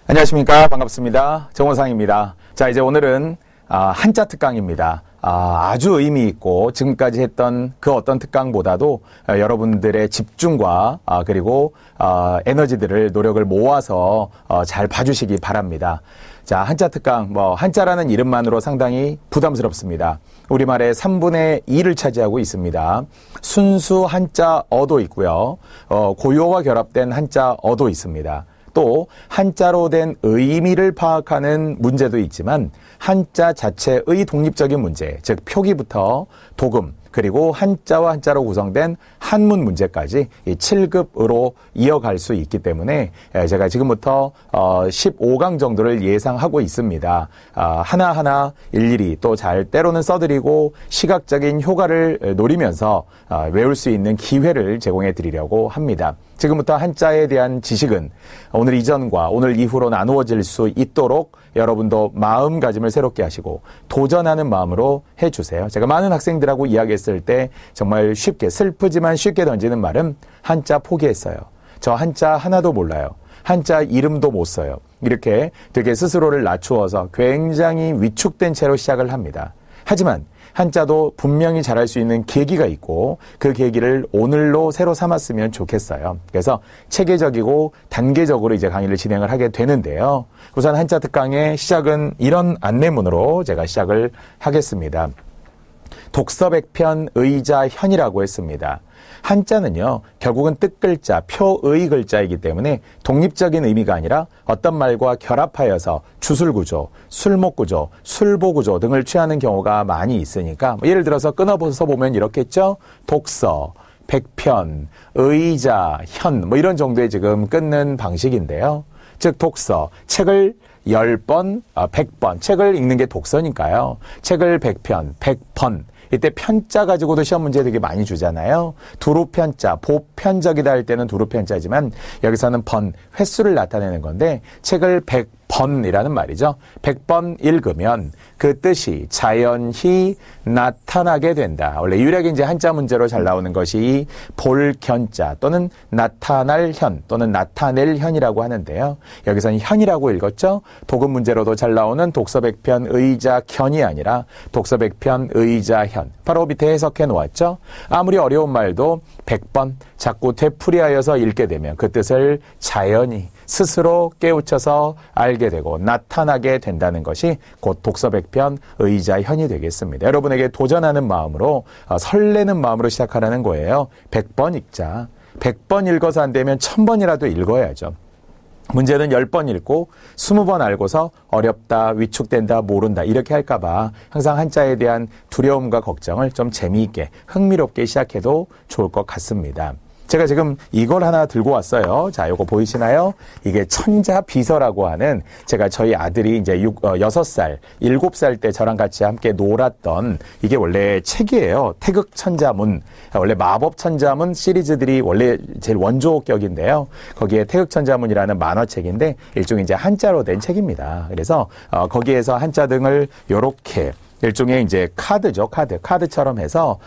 안녕하십니까. 반갑습니다. 정원상입니다. 자, 이제 오늘은 한자 특강입니다. 아주 의미 있고 지금까지 했던 그 어떤 특강보다도 여러분들의 집중과 그리고 에너지들을 노력을 모아서 잘 봐주시기 바랍니다. 자, 한자 특강, 한자라는 이름만으로 상당히 부담스럽습니다. 우리말의 3분의 2를 차지하고 있습니다. 순수 한자 어도 있고요. 고유어와 결합된 한자 어도 있습니다. 또 한자로 된 의미를 파악하는 문제도 있지만 한자 자체의 독립적인 문제, 즉 표기부터 도금, 그리고 한자와 한자로 구성된 한문 문제까지 이 7급으로 이어갈 수 있기 때문에 제가 지금부터 15강 정도를 예상하고 있습니다. 하나하나 일일이 또 잘 때로는 써드리고 시각적인 효과를 노리면서 외울 수 있는 기회를 제공해 드리려고 합니다. 지금부터 한자에 대한 지식은 오늘 이전과 오늘 이후로 나누어질 수 있도록 여러분도 마음가짐을 새롭게 하시고 도전하는 마음으로 해주세요. 제가 많은 학생들하고 이야기했을 때 정말 쉽게, 슬프지만 쉽게 던지는 말은 한자 포기했어요. 저 한자 하나도 몰라요. 한자 이름도 못 써요. 이렇게 되게 스스로를 낮추어서 굉장히 위축된 채로 시작을 합니다. 하지만 한자도 분명히 잘할 수 있는 계기가 있고 그 계기를 오늘로 새로 삼았으면 좋겠어요. 그래서 체계적이고 단계적으로 이제 강의를 진행을 하게 되는데요. 우선 한자 특강의 시작은 이런 안내문으로 제가 시작을 하겠습니다. 독서백편 의자현이라고 했습니다. 한자는요, 결국은 뜻글자, 표의 글자이기 때문에 독립적인 의미가 아니라 어떤 말과 결합하여서 주술구조, 술목구조, 술보구조 등을 취하는 경우가 많이 있으니까 예를 들어서 끊어서 보면 이렇겠죠. 독서, 백편, 의자, 현 이런 정도의 지금 끊는 방식인데요. 즉 독서, 책을 10번, 100번, 책을 읽는 게 독서니까요. 책을 100편, 100번. 이때 편자 가지고도 시험 문제 되게 많이 주잖아요. 두루편자, 보편적이다 할 때는 두루편자지만 여기서는 번, 횟수를 나타내는 건데 책을 100번이라는 말이죠. 100번 읽으면 그 뜻이 자연히 나타나게 된다. 원래 유일하게 이제 한자 문제로 잘 나오는 것이 볼견자 또는 나타날 현 또는 나타낼 현이라고 하는데요. 여기서는 현이라고 읽었죠. 도금 문제로도 잘 나오는 독서백편 의자 견이 아니라 독서백편 의자 현. 바로 밑에 해석해 놓았죠. 아무리 어려운 말도 100번 자꾸 되풀이하여서 읽게 되면 그 뜻을 자연히 스스로 깨우쳐서 알게 되고 나타나게 된다는 것이 곧 독서백편 의자현이 되겠습니다. 여러분에게 도전하는 마음으로 설레는 마음으로 시작하라는 거예요. 100번 읽자. 100번 읽어서 안 되면 1000번이라도 읽어야죠. 문제는 10번 읽고 20번 알고서 어렵다, 위축된다, 모른다 이렇게 할까봐 항상 한자에 대한 두려움과 걱정을 좀 재미있게 흥미롭게 시작해도 좋을 것 같습니다. 제가 지금 이걸 하나 들고 왔어요. 자, 요거 보이시나요? 이게 천자비서라고 하는 제가 저희 아들이 이제 6살, 7살 때 저랑 같이 함께 놀았던 이게 원래 책이에요. 태극천자문. 원래 마법천자문 시리즈들이 원래 제일 원조격인데요. 거기에 태극천자문이라는 만화책인데 일종의 이제 한자로 된 책입니다. 그래서 거기에서 한자 등을 요렇게 일종의 이제 카드죠. 카드처럼 해서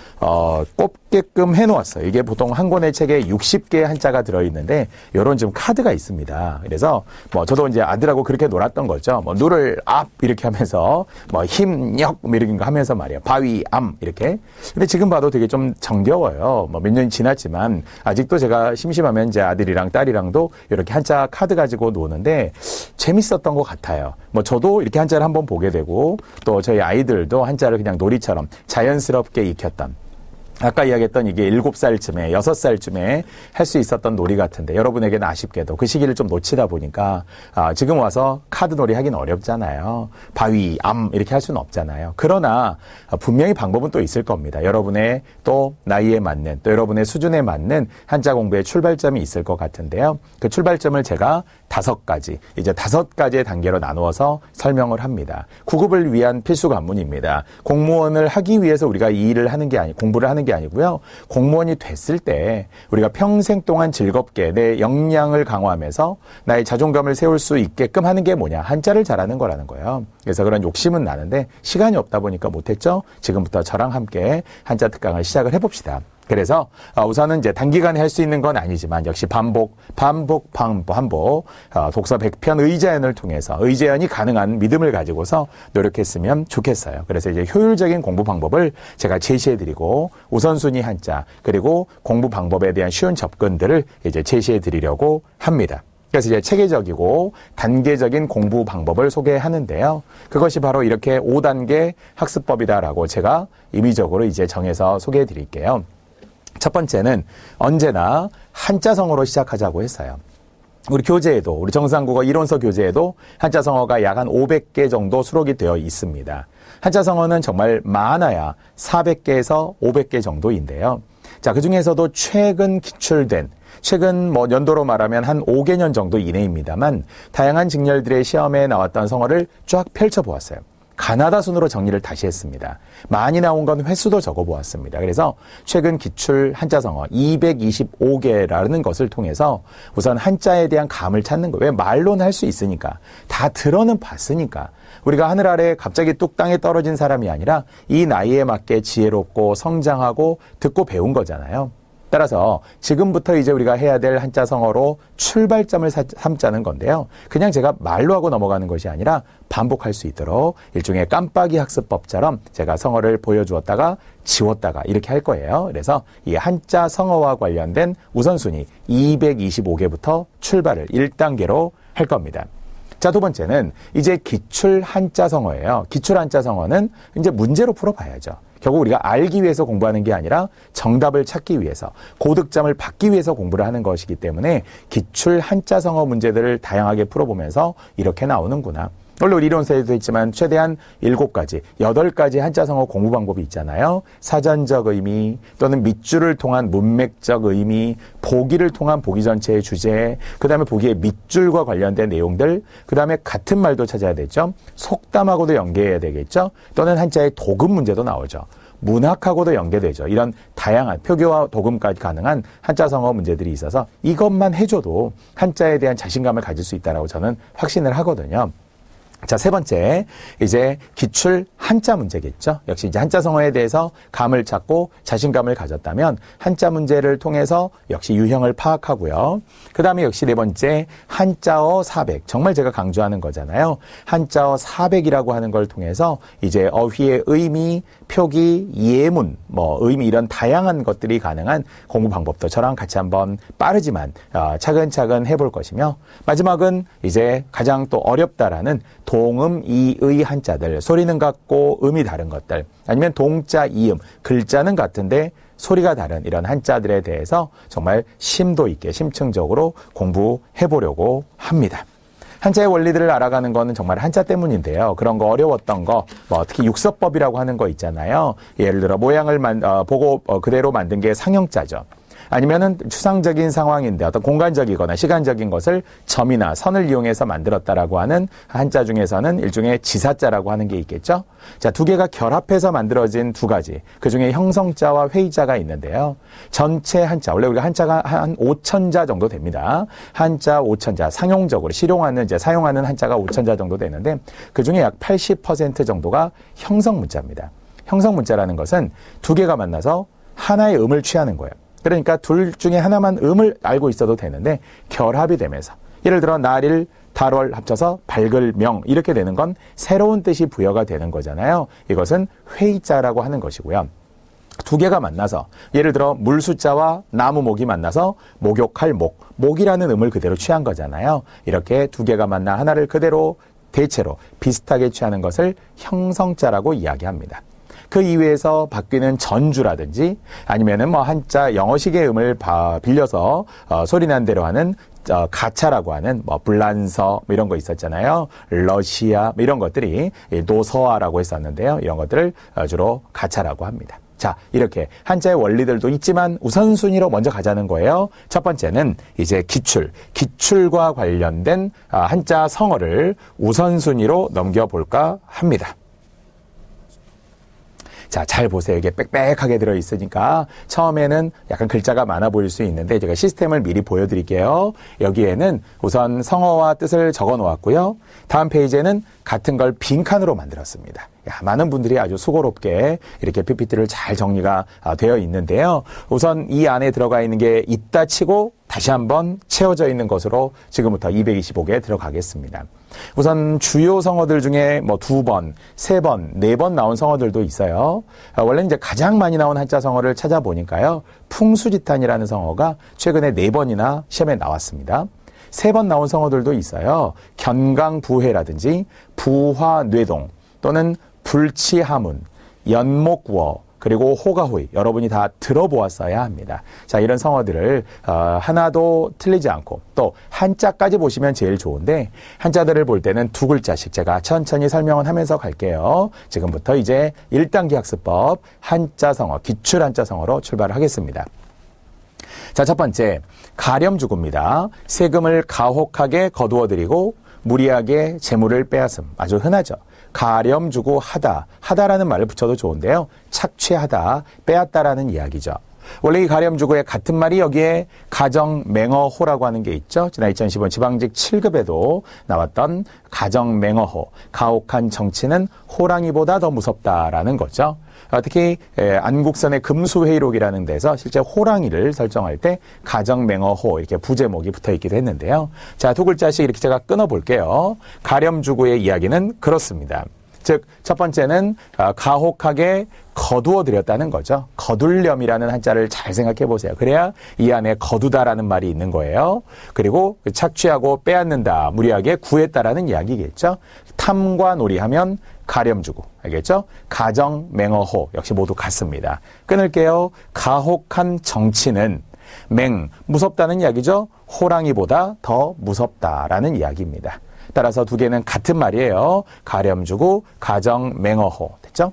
꼽게끔 해놓았어요. 이게 보통 한 권의 책에 60개의 한자가 들어있는데 이런 좀 카드가 있습니다. 그래서 저도 이제 아들하고 그렇게 놀았던 거죠. 누를 앞 이렇게 하면서 힘력 이렇게 하면서 말이야. 바위 암 이렇게. 근데 지금 봐도 되게 좀 정겨워요. 몇 년이 지났지만 아직도 제가 심심하면 제 아들이랑 딸이랑도 이렇게 한자 카드 가지고 노는데 재밌었던 것 같아요. 저도 이렇게 한자를 한번 보게 되고 또 저희 아이들도 한자를 그냥 놀이처럼 자연스럽게 익혔던 아까 이야기했던 이게 7살쯤에 6살쯤에 할 수 있었던 놀이 같은데 여러분에게는 아쉽게도 그 시기를 좀 놓치다 보니까 지금 와서 카드 놀이 하긴 어렵잖아요. 바위, 암 이렇게 할 수는 없잖아요. 그러나 분명히 방법은 또 있을 겁니다. 여러분의 또 나이에 맞는 또 여러분의 수준에 맞는 한자 공부의 출발점이 있을 것 같은데요. 그 출발점을 제가 5가지, 이제 5가지의 단계로 나누어서 설명을 합니다. 구급을 위한 필수 관문입니다. 공무원을 하기 위해서 우리가 이 일을 하는 게 공부를 하는 게 아니고요. 공무원이 됐을 때 우리가 평생 동안 즐겁게 내 역량을 강화하면서 나의 자존감을 세울 수 있게끔 하는 게 뭐냐? 한자를 잘하는 거라는 거예요. 그래서 그런 욕심은 나는데 시간이 없다 보니까 못했죠. 지금부터 저랑 함께 한자 특강을 시작을 해봅시다. 그래서 우선은 이제 단기간에 할 수 있는 건 아니지만 역시 반복 독서 100편 의자연을 통해서 의자연이 가능한 믿음을 가지고서 노력했으면 좋겠어요. 그래서 이제 효율적인 공부 방법을 제가 제시해드리고 우선순위 한자 그리고 공부 방법에 대한 쉬운 접근들을 이제 제시해드리려고 합니다. 그래서 이제 체계적이고 단계적인 공부 방법을 소개하는데요. 그것이 바로 이렇게 5단계 학습법이다라고 제가 임의적으로 이제 정해서 소개해 드릴게요. 첫 번째는 언제나 한자성어로 시작하자고 했어요. 우리 교재에도, 우리 정상국어 이론서 교재에도 한자성어가 약 한 500개 정도 수록이 되어 있습니다. 한자성어는 정말 많아야 400개에서 500개 정도인데요. 자, 그 중에서도 최근 기출된, 최근 연도로 말하면 한 5개년 정도 이내입니다만 다양한 직렬들의 시험에 나왔던 성어를 쫙 펼쳐보았어요. 가나다 순으로 정리를 다시 했습니다. 많이 나온 건 횟수도 적어보았습니다. 그래서 최근 기출 한자성어 225개라는 것을 통해서 우선 한자에 대한 감을 찾는 거예요. 왜? 말로는 할 수 있으니까. 다 들어는 봤으니까. 우리가 하늘 아래 갑자기 뚝 땅에 떨어진 사람이 아니라 이 나이에 맞게 지혜롭고 성장하고 듣고 배운 거잖아요. 따라서 지금부터 이제 우리가 해야 될 한자성어로 출발점을 삼자는 건데요. 그냥 제가 말로 하고 넘어가는 것이 아니라 반복할 수 있도록 일종의 깜빡이 학습법처럼 제가 성어를 보여주었다가 지웠다가 이렇게 할 거예요. 그래서 이 한자성어와 관련된 우선순위 225개부터 출발을 1단계로 할 겁니다. 자, 두 번째는 이제 기출 한자성어예요. 기출 한자성어는 이제 문제로 풀어봐야죠. 결국 우리가 알기 위해서 공부하는 게 아니라 정답을 찾기 위해서 고득점을 받기 위해서 공부를 하는 것이기 때문에 기출 한자성어 문제들을 다양하게 풀어보면서 이렇게 나오는구나. 물론 이론서에도 있지만 최대한 7가지, 8가지 한자성어 공부 방법이 있잖아요. 사전적 의미 또는 밑줄을 통한 문맥적 의미, 보기를 통한 보기 전체의 주제, 그 다음에 보기의 밑줄과 관련된 내용들, 그 다음에 같은 말도 찾아야 되죠. 속담하고도 연계해야 되겠죠. 또는 한자의 도금 문제도 나오죠. 문학하고도 연계되죠. 이런 다양한 표교와 도금까지 가능한 한자성어 문제들이 있어서 이것만 해줘도 한자에 대한 자신감을 가질 수 있다고 저는 확신을 하거든요. 자, 세 번째, 이제 기출 한자 문제겠죠. 역시 이제 한자성어에 대해서 감을 찾고 자신감을 가졌다면 한자 문제를 통해서 역시 유형을 파악하고요. 그 다음에 역시 네 번째, 한자어 400. 정말 제가 강조하는 거잖아요. 한자어 400이라고 하는 걸 통해서 이제 어휘의 의미, 표기, 예문, 의미 이런 다양한 것들이 가능한 공부 방법도 저랑 같이 한번 빠르지만 차근차근 해볼 것이며 마지막은 이제 가장 또 어렵다라는 동음, 이의 한자들, 소리는 같고 음이 다른 것들, 아니면 동자, 이음, 글자는 같은데 소리가 다른 이런 한자들에 대해서 정말 심도 있게 심층적으로 공부해보려고 합니다. 한자의 원리들을 알아가는 거는 정말 한자 때문인데요. 그런 거 어려웠던 거, 특히 육서법이라고 하는 거 있잖아요. 예를 들어 모양을 보고 그대로 만든 게 상형자죠. 아니면은 추상적인 상황인데 어떤 공간적이거나 시간적인 것을 점이나 선을 이용해서 만들었다라고 하는 한자 중에서는 일종의 지사자라고 하는 게 있겠죠. 자, 두 개가 결합해서 만들어진 두 가지. 그 중에 형성자와 회의자가 있는데요. 전체 한자, 원래 우리가 한자가 한 5,000자 정도 됩니다. 한자 5,000자, 상용적으로 사용하는 한자가 5,000자 정도 되는데 그 중에 약 80% 정도가 형성 문자입니다. 형성 문자라는 것은 두 개가 만나서 하나의 음을 취하는 거예요. 그러니까 둘 중에 하나만 음을 알고 있어도 되는데 결합이 되면서 예를 들어 날일, 달월 합쳐서 밝을명 이렇게 되는 건 새로운 뜻이 부여가 되는 거잖아요. 이것은 회의자라고 하는 것이고요. 두 개가 만나서 예를 들어 물숫자와 나무목이 만나서 목욕할 목이라는 음을 그대로 취한 거잖아요. 이렇게 두 개가 만나 하나를 그대로 대체로 비슷하게 취하는 것을 형성자라고 이야기합니다. 그 이외에서 바뀌는 전주라든지 아니면은 한자 영어식의 음을 빌려서 소리난 대로 하는 가차라고 하는 불란서 이런 거 있었잖아요. 러시아 이런 것들이 노서아라고 했었는데요. 이런 것들을 주로 가차라고 합니다. 자, 이렇게 한자의 원리들도 있지만 우선순위로 먼저 가자는 거예요. 첫 번째는 이제 기출과 관련된 한자 성어를 우선순위로 넘겨볼까 합니다. 자, 잘 보세요. 이게 빽빽하게 들어있으니까 처음에는 약간 글자가 많아 보일 수 있는데 제가 시스템을 미리 보여드릴게요. 여기에는 우선 성어와 뜻을 적어 놓았고요. 다음 페이지에는 같은 걸 빈칸으로 만들었습니다. 많은 분들이 아주 수고롭게 이렇게 PPT를 잘 정리가 되어 있는데요. 우선 이 안에 들어가 있는 게 있다 치고 다시 한번 채워져 있는 것으로 지금부터 225개 들어가겠습니다. 우선 주요 성어들 중에 뭐 2번, 3번, 4번 나온 성어들도 있어요. 원래 이제 가장 많이 나온 한자 성어를 찾아보니까요. 풍수지탄이라는 성어가 최근에 4번이나 시험에 나왔습니다. 3번 나온 성어들도 있어요. 견강부회라든지 부화뇌동 또는 불치하문, 연목워, 그리고 호가호이 여러분이 다 들어보았어야 합니다. 자, 이런 성어들을 하나도 틀리지 않고 또 한자까지 보시면 제일 좋은데 한자들을 볼 때는 2글자씩 제가 천천히 설명을 하면서 갈게요. 지금부터 이제 1단계 학습법 한자 성어, 기출 한자 성어로 출발을 하겠습니다. 자, 첫 번째 가렴주구입니다. 세금을 가혹하게 거두어들이고 무리하게 재물을 빼앗음. 아주 흔하죠. 가렴주고 하다라는 말을 붙여도 좋은데요. 착취하다, 빼앗다라는 이야기죠. 원래 이 가렴주고의 같은 말이 여기에 가정맹어호라고 하는 게 있죠. 지난 2015년 지방직 7급에도 나왔던 가정맹어호, 가혹한 정치는 호랑이보다 더 무섭다라는 거죠. 특히 안국선의 금수회의록이라는 데서 실제 호랑이를 설정할 때 가정맹어호 이렇게 부제목이 붙어있기도 했는데요. 자, 2글자씩 이렇게 제가 끊어볼게요. 가렴주구의 이야기는 그렇습니다. 즉, 첫 번째는 가혹하게 거두어들였다는 거죠. 거둘렴이라는 한자를 잘 생각해 보세요. 그래야 이 안에 거두다라는 말이 있는 거예요. 그리고 착취하고 빼앗는다, 무리하게 구했다라는 이야기겠죠. 탐과 놀이하면 가렴주구, 알겠죠? 가정맹어호 역시 모두 같습니다. 끊을게요. 가혹한 정치는 무섭다는 이야기죠. 호랑이보다 더 무섭다라는 이야기입니다. 따라서 두 개는 같은 말이에요. 가렴주구, 가정맹어호. 됐죠?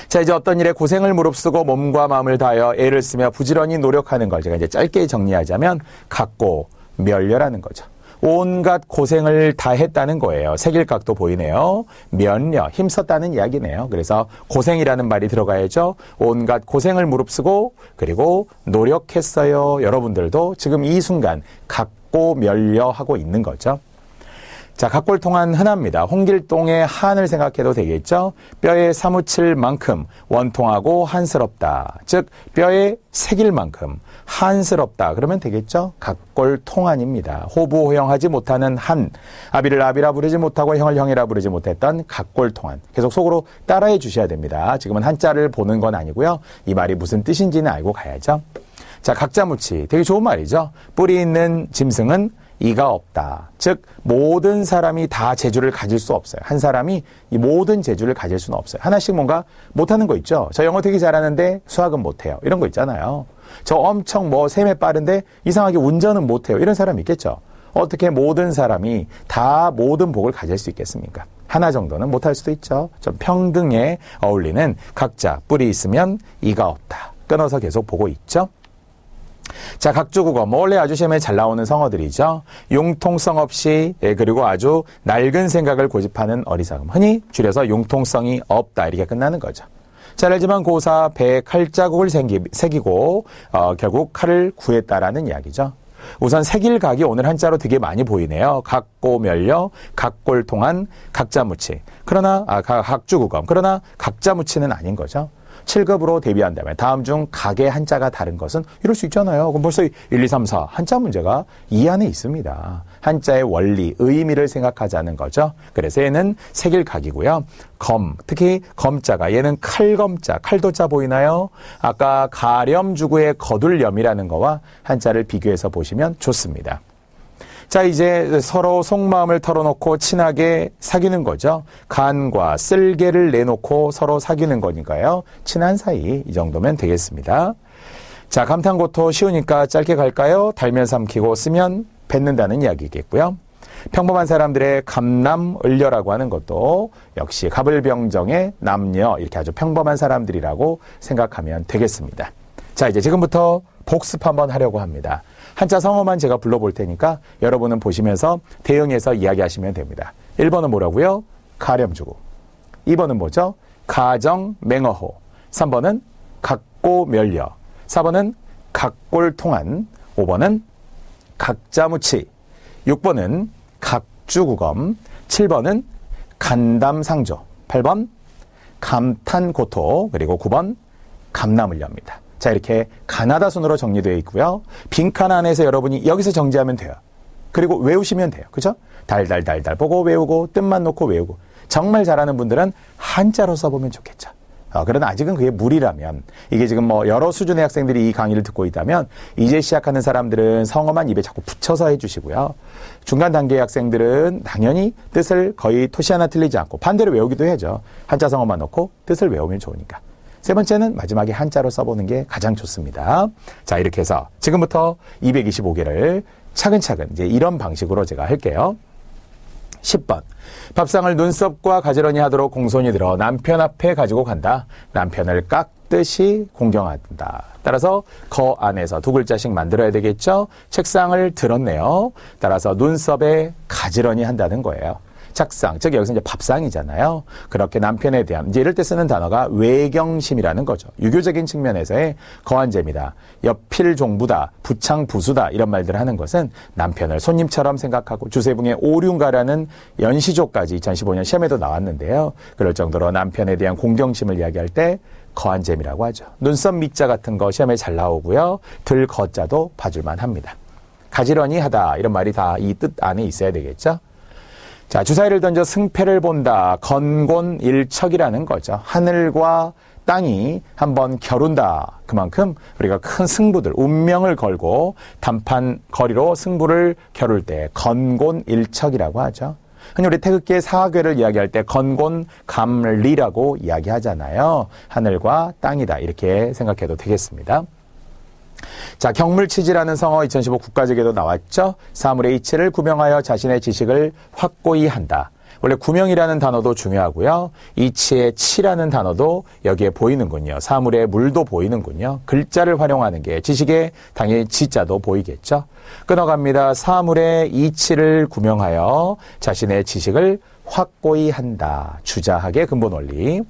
자, 이제 어떤 일에 고생을 무릅쓰고 몸과 마음을 다하여 애를 쓰며 부지런히 노력하는 걸 제가 이제 짧게 정리하자면 각고 멸려라는 거죠. 온갖 고생을 다 했다는 거예요. 색일각도 보이네요. 면려, 힘썼다는 이야기네요. 그래서 고생이라는 말이 들어가야죠. 온갖 고생을 무릅쓰고 그리고 노력했어요. 여러분들도 지금 이 순간 각고 멸려 하고 있는 거죠. 자, 각골통한 흔합니다. 홍길동의 한을 생각해도 되겠죠. 뼈에 사무칠 만큼 원통하고 한스럽다. 즉 뼈에 새길 만큼 한스럽다. 그러면 되겠죠. 각골통한입니다. 호부호영하지 못하는 한, 아비를 아비라 부르지 못하고 형을 형이라 부르지 못했던 각골통한. 계속 속으로 따라해 주셔야 됩니다. 지금은 한자를 보는 건 아니고요. 이 말이 무슨 뜻인지는 알고 가야죠. 자, 각자무치. 되게 좋은 말이죠. 뿌리 있는 짐승은 이가 없다. 즉 모든 사람이 다 재주를 가질 수 없어요. 한 사람이 이 모든 재주를 가질 수는 없어요. 하나씩 뭔가 못하는 거 있죠. 저 영어 되게 잘하는데 수학은 못해요. 이런 거 있잖아요. 저 엄청 셈에 빠른데 이상하게 운전은 못해요. 이런 사람 있겠죠. 어떻게 모든 사람이 다 모든 복을 가질 수 있겠습니까? 하나 정도는 못할 수도 있죠. 좀 평등에 어울리는 각자 뿌리 있으면 이가 없다. 끊어서 계속 보고 있죠. 자, 각주국어. 원래 아주 시험에 잘 나오는 성어들이죠. 융통성 없이, 그리고 아주 낡은 생각을 고집하는 어리석음. 흔히 줄여서 융통성이 없다. 이렇게 끝나는 거죠. 잘 알지만 고사 배에 칼자국을 새기고 결국 칼을 구했다라는 이야기죠. 우선 색일각이 오늘 한자로 되게 많이 보이네요. 각고 멸려, 각골통한, 각자무치. 그러나 각주국어. 그러나 각자무치는 아닌 거죠. 7급으로 대비한다면 다음 중 각의 한자가 다른 것은 이럴 수 있잖아요. 그럼 벌써 1, 2, 3, 4 한자 문제가 이 안에 있습니다. 한자의 원리, 의미를 생각하자는 거죠. 그래서 얘는 색일각이고요. 특히 검자가 얘는 칼검자, 칼도자 보이나요? 아까 가렴주구의 거둘렴이라는 거와 한자를 비교해서 보시면 좋습니다. 자, 이제 서로 속마음을 털어놓고 친하게 사귀는 거죠. 간과 쓸개를 내놓고 서로 사귀는 거니까요. 친한 사이, 이 정도면 되겠습니다. 자, 감탄고토 쉬우니까 짧게 갈까요? 달면 삼키고 쓰면 뱉는다는 이야기겠고요. 평범한 사람들의 감남을려라고 하는 것도 역시 갑을병정의 남녀, 이렇게 아주 평범한 사람들이라고 생각하면 되겠습니다. 자, 이제 지금부터 복습 한번 하려고 합니다. 한자 성어만 제가 불러볼 테니까 여러분은 보시면서 대응해서 이야기하시면 됩니다. 1번은 뭐라고요? 가렴주구. 2번은 뭐죠? 가정맹어호. 3번은 각고멸려. 4번은 각골통한. 5번은 각자무치. 6번은 각주구검. 7번은 간담상조. 8번 감탄고토. 그리고 9번 감나물려입니다. 자, 이렇게 가나다 순으로 정리되어 있고요. 빈칸 안에서 여러분이 여기서 정지하면 돼요. 그리고 외우시면 돼요. 그죠? 달달달달 보고 외우고 뜻만 놓고 외우고. 정말 잘하는 분들은 한자로 써보면 좋겠죠. 그러나 아직은 그게 무리라면, 이게 지금 뭐 여러 수준의 학생들이 이 강의를 듣고 있다면 이제 시작하는 사람들은 성어만 입에 자꾸 붙여서 해주시고요. 중간 단계의 학생들은 당연히 뜻을 거의 토시 하나 틀리지 않고 반대로 외우기도 해야죠. 한자 성어만 넣고 뜻을 외우면 좋으니까. 세 번째는 마지막에 한자로 써보는 게 가장 좋습니다. 자, 이렇게 해서 지금부터 225개를 차근차근 이제 이런 방식으로 제가 할게요. 10번. 밥상을 눈썹과 가지런히 하도록 공손히 들어 남편 앞에 가지고 간다. 남편을 깎듯이 공경한다. 따라서 거 안에서 두 글자씩 만들어야 되겠죠. 책상을 들었네요. 따라서 눈썹에 가지런히 한다는 거예요. 책상, 즉 여기서 이제 밥상이잖아요. 그렇게 남편에 대한, 이제 이럴 때 쓰는 단어가 외경심이라는 거죠. 유교적인 측면에서의 거한제입니다. 옆필종부다, 부창부수다 이런 말들을 하는 것은 남편을 손님처럼 생각하고 주세붕의 오륜가라는 연시조까지 2015년 시험에도 나왔는데요. 그럴 정도로 남편에 대한 공경심을 이야기할 때 거한제미라고 하죠. 눈썹 밑자 같은 거 시험에 잘 나오고요. 들 거자도 봐줄만 합니다. 가지런히 하다 이런 말이 다 이 뜻 안에 있어야 되겠죠. 자, 주사위를 던져 승패를 본다. 건곤일척이라는 거죠. 하늘과 땅이 한번 겨룬다. 그만큼 우리가 큰 승부들, 운명을 걸고 단판 거리로 승부를 겨룰 때 건곤일척이라고 하죠. 흔히 우리 태극기의 사괴를 이야기할 때 건곤감리라고 이야기하잖아요. 하늘과 땅이다. 이렇게 생각해도 되겠습니다. 자, 경물치지라는 성어 2015 국가직에도 나왔죠. 사물의 이치를 구명하여 자신의 지식을 확고히 한다. 원래 구명이라는 단어도 중요하고요. 이치의 치라는 단어도 여기에 보이는군요. 사물의 물도 보이는군요. 글자를 활용하는 게 지식의 당연히 지자도 보이겠죠. 끊어갑니다. 사물의 이치를 구명하여 자신의 지식을 확고히 한다. 주자학의 근본 원리.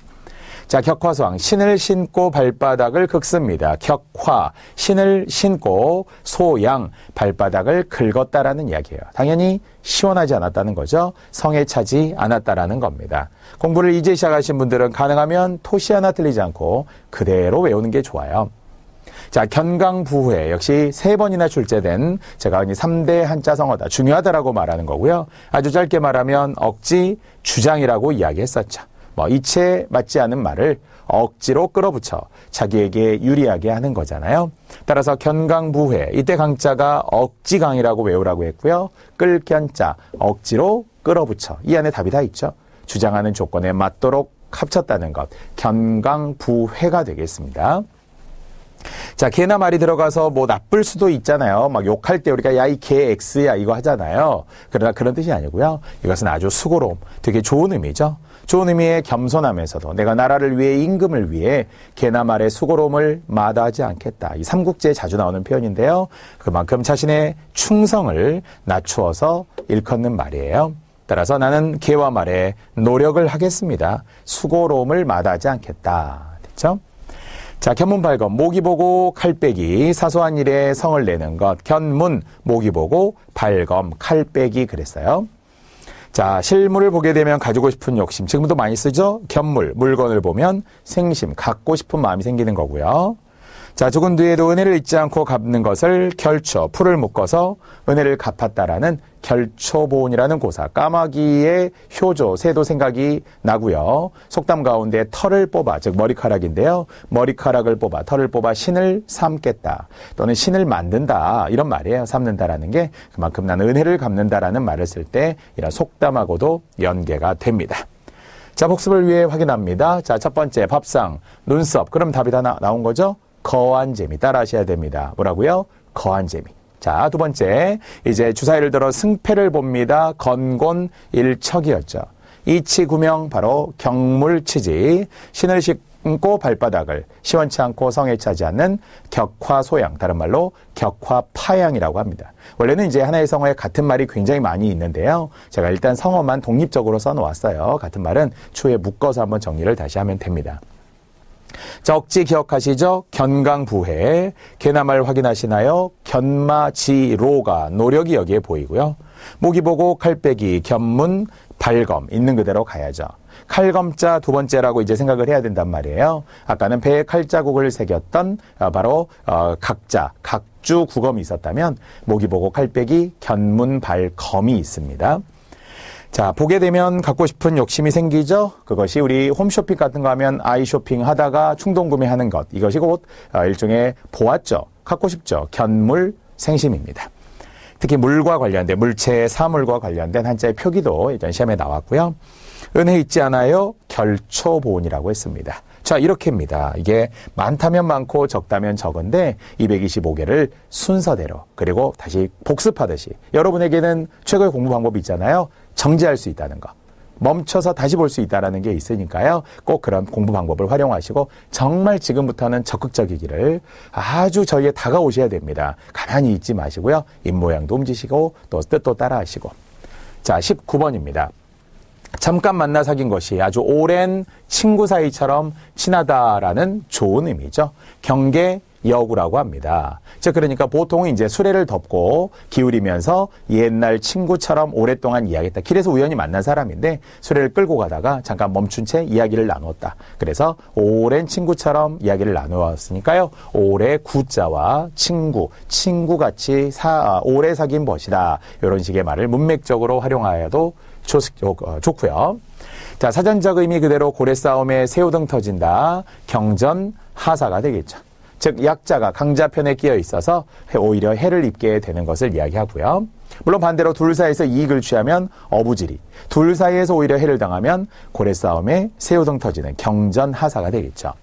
자, 격화소왕, 신을 신고 발바닥을 긁습니다. 격화, 신을 신고 소양, 발바닥을 긁었다라는 이야기예요. 당연히 시원하지 않았다는 거죠. 성에 차지 않았다라는 겁니다. 공부를 이제 시작하신 분들은 가능하면 토시 하나 틀리지 않고 그대로 외우는 게 좋아요. 자, 견강부회 역시 3번이나 출제된 제가 흔히 3대 한자 성어다. 중요하다라고 말하는 거고요. 아주 짧게 말하면 억지, 주장이라고 이야기했었죠. 이치에 맞지 않은 말을 억지로 끌어붙여 자기에게 유리하게 하는 거잖아요. 따라서 견강부회, 이때 강자가 억지강이라고 외우라고 했고요. 끌견자, 억지로 끌어붙여. 이 안에 답이 다 있죠. 주장하는 조건에 맞도록 합쳤다는 것. 견강부회가 되겠습니다. 자, 개나 말이 들어가서 나쁠 수도 있잖아요. 막 욕할 때 우리가 야, 이 개 X야 이거 하잖아요. 그러나 그런 뜻이 아니고요. 이것은 아주 수고로움, 되게 좋은 의미죠. 좋은 의미의 겸손함에서도 내가 나라를 위해 임금을 위해 개나 말의 수고로움을 마다하지 않겠다. 이 삼국지에 자주 나오는 표현인데요. 그만큼 자신의 충성을 낮추어서 일컫는 말이에요. 따라서 나는 개와 말에 노력을 하겠습니다. 수고로움을 마다하지 않겠다. 됐죠? 자, 견문발검, 모기 보고 칼 빼기, 사소한 일에 성을 내는 것. 견문, 모기 보고 발검, 칼 빼기 그랬어요. 자, 실물을 보게 되면 가지고 싶은 욕심, 지금도 많이 쓰죠? 견물, 물건을 보면 생심, 갖고 싶은 마음이 생기는 거고요. 자, 죽은 뒤에도 은혜를 잊지 않고 갚는 것을 결초, 풀을 묶어서 은혜를 갚았다라는 결초보온이라는 고사. 까마귀의 효조, 새도 생각이 나고요. 속담 가운데 털을 뽑아, 즉 머리카락인데요. 머리카락을 뽑아, 털을 뽑아 신을 삼겠다. 또는 신을 만든다. 이런 말이에요. 삼는다라는 게 그만큼 나는 은혜를 갚는다라는 말을 쓸 때 이런 속담하고도 연계가 됩니다. 자, 복습을 위해 확인합니다. 자, 첫 번째 밥상, 눈썹. 그럼 답이 다 나온 거죠? 거한 재미 따라 하셔야 됩니다. 뭐라고요? 거한 재미. 자, 두 번째, 이제 주사위를 들어 승패를 봅니다. 건곤일척이었죠. 이치구명 바로 경물치지. 신을 않고 발바닥을 시원치 않고 성에 차지 않는 격화소양, 다른 말로 격화파양이라고 합니다. 원래는 이제 하나의 성어에 같은 말이 굉장히 많이 있는데요. 제가 일단 성어만 독립적으로 써놓았어요. 같은 말은 추후에 묶어서 한번 정리를 다시 하면 됩니다. 자, 억지 기억하시죠? 견강부회, 개나말 확인하시나요? 견마지로가 노력이 여기에 보이고요. 모기보고 칼빼기, 견문, 발검 있는 그대로 가야죠. 칼검자 두 번째라고 이제 생각을 해야 된단 말이에요. 아까는 배에 칼자국을 새겼던 바로 각자, 각주 구검이 있었다면 모기보고 칼빼기, 견문, 발검이 있습니다. 자, 보게 되면 갖고 싶은 욕심이 생기죠. 그것이 우리 홈쇼핑 같은 거 하면 아이쇼핑 하다가 충동구매하는 것. 이것이 곧 일종의 보았죠. 갖고 싶죠. 견물, 생심입니다. 특히 물과 관련된, 물체, 사물과 관련된 한자의 표기도 일단 시험에 나왔고요. 은혜 있지 않아요? 결초보온이라고 했습니다. 자, 이렇게입니다. 이게 많다면 많고 적다면 적은데 225개를 순서대로 그리고 다시 복습하듯이 여러분에게는 최고의 공부 방법이 있잖아요. 정지할 수 있다는 거. 멈춰서 다시 볼 수 있다는 게 있으니까요. 꼭 그런 공부 방법을 활용하시고 정말 지금부터는 적극적이기를 아주 저희에 다가오셔야 됩니다. 가만히 있지 마시고요. 입모양도 움직이시고 또 뜻도 따라하시고. 자, 19번입니다. 잠깐 만나 사귄 것이 아주 오랜 친구 사이처럼 친하다라는 좋은 의미죠. 경계 여구라고 합니다. 즉 그러니까 보통 이제 수레를 덮고 기울이면서 옛날 친구처럼 오랫동안 이야기했다. 길에서 우연히 만난 사람인데 수레를 끌고 가다가 잠깐 멈춘 채 이야기를 나누었다. 그래서 오랜 친구처럼 이야기를 나누었으니까요. 오래 구자와 친구, 친구같이 오래 사귄 것이다. 이런 식의 말을 문맥적으로 활용하여도 좋고요. 자, 사전적 의미 그대로 고래 싸움에 새우등 터진다. 경전 하사가 되겠죠. 즉 약자가 강자편에 끼어 있어서 오히려 해를 입게 되는 것을 이야기하고요. 물론 반대로 둘 사이에서 이익을 취하면 어부지리, 둘 사이에서 오히려 해를 당하면 고래 싸움에 새우등 터지는 경전하사가 되겠죠.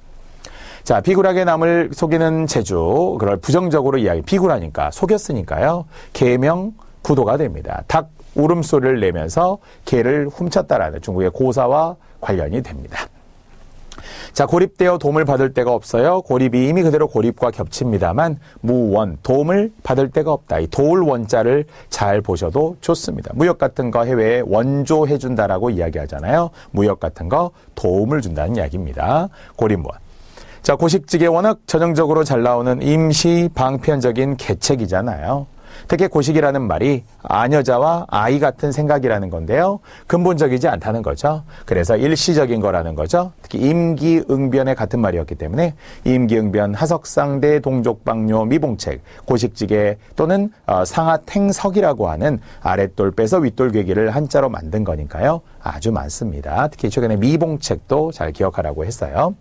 자, 비굴하게 남을 속이는 재주, 그걸 부정적으로 비굴하니까 속였으니까요. 계명 구도가 됩니다. 닭 울음소리를 내면서 개를 훔쳤다라는 중국의 고사와 관련이 됩니다. 자, 고립되어 도움을 받을 데가 없어요. 고립이 이미 그대로 고립과 겹칩니다만 무원, 도움을 받을 데가 없다. 이 도울 원자를 잘 보셔도 좋습니다. 무역 같은 거 해외에 원조해준다라고 이야기하잖아요. 무역 같은 거 도움을 준다는 이야기입니다. 고립무원. 자, 고식직에 워낙 전형적으로 잘 나오는 임시 방편적인 계책이잖아요. 특히 고식이라는 말이 아녀자와 아이 같은 생각이라는 건데요. 근본적이지 않다는 거죠. 그래서 일시적인 거라는 거죠. 특히 임기응변의 같은 말이었기 때문에 임기응변, 하석상대, 동족방뇨, 미봉책, 고식지계 또는 상하탱석이라고 하는 아랫돌 빼서 윗돌 괴기를 한자로 만든 거니까요. 아주 많습니다. 특히 최근에 미봉책도 잘 기억하라고 했어요.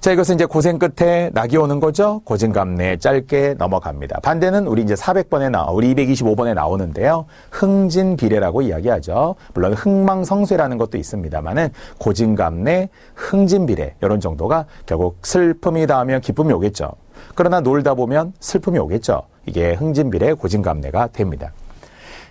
자, 이것은 이제 고생 끝에 낙이 오는 거죠. 고진감래 짧게 넘어갑니다. 반대는 우리 이제 400번에 우리 225번에 나오는데요. 흥진비례라고 이야기하죠. 물론 흥망성쇠라는 것도 있습니다만은 고진감래, 흥진비례 이런 정도가 결국 슬픔이 닿으면 기쁨이 오겠죠. 그러나 놀다 보면 슬픔이 오겠죠. 이게 흥진비례, 고진감래가 됩니다.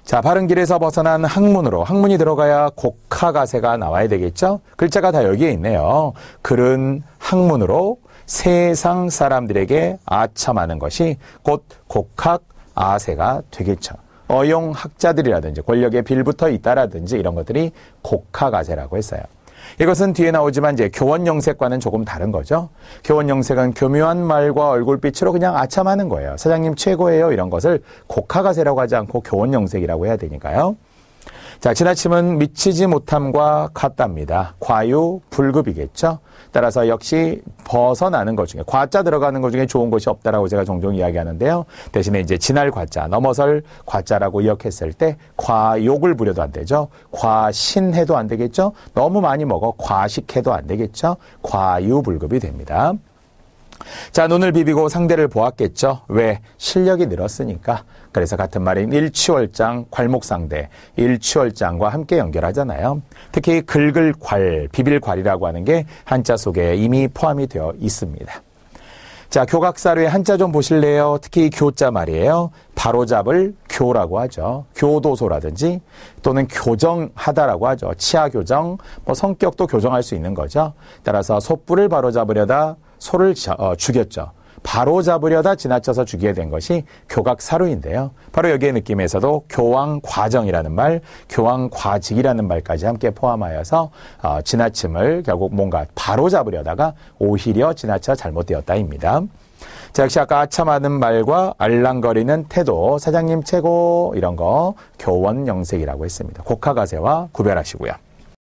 자, 바른 길에서 벗어난 학문으로, 학문이 들어가야 곡하가세가 나와야 되겠죠? 글자가 다 여기에 있네요. 글은 학문으로 세상 사람들에게 아첨하는 것이 곧 곡학아세가 되겠죠. 어용학자들이라든지 권력에 빌붙어 있다라든지 이런 것들이 곡학아세라고 했어요. 이것은 뒤에 나오지만 이제 교원영색과는 조금 다른 거죠. 교원영색은 교묘한 말과 얼굴빛으로 그냥 아첨하는 거예요. 사장님 최고예요. 이런 것을 곡하가세라고 하지 않고 교원영색이라고 해야 되니까요. 자, 지나침은 미치지 못함과 같답니다. 과유불급이겠죠. 따라서 역시 벗어나는 것 중에 과자 들어가는 것 중에 좋은 것이 없다라고 제가 종종 이야기하는데요. 대신에 이제 지날 과자, 넘어설 과자라고 기억했을 때 과욕을 부려도 안 되죠. 과신해도 안 되겠죠. 너무 많이 먹어 과식해도 안 되겠죠. 과유불급이 됩니다. 자, 눈을 비비고 상대를 보았겠죠. 왜? 실력이 늘었으니까. 그래서 같은 말인 일취월장, 괄목상대, 일취월장과 함께 연결하잖아요. 특히 긁을괄, 비빌괄이라고 하는 게 한자 속에 이미 포함이 되어 있습니다. 자, 교각사료의 한자 좀 보실래요? 특히 교자 말이에요. 바로잡을 교라고 하죠. 교도소라든지 또는 교정하다라고 하죠. 치아 교정, 뭐 성격도 교정할 수 있는 거죠. 따라서 소뿔을 바로잡으려다 소를 죽였죠. 바로잡으려다 지나쳐서 죽이게 된 것이 교각사루인데요. 바로 여기의 느낌에서도 교황과정이라는 말, 교황과직이라는 말까지 함께 포함하여서 지나침을 결국 뭔가 바로잡으려다가 오히려 지나쳐 잘못되었다입니다. 자, 역시 아까 아첨하는 말과 알랑거리는 태도, 사장님 최고 이런 거 교원영색이라고 했습니다. 곡하가세와 구별하시고요.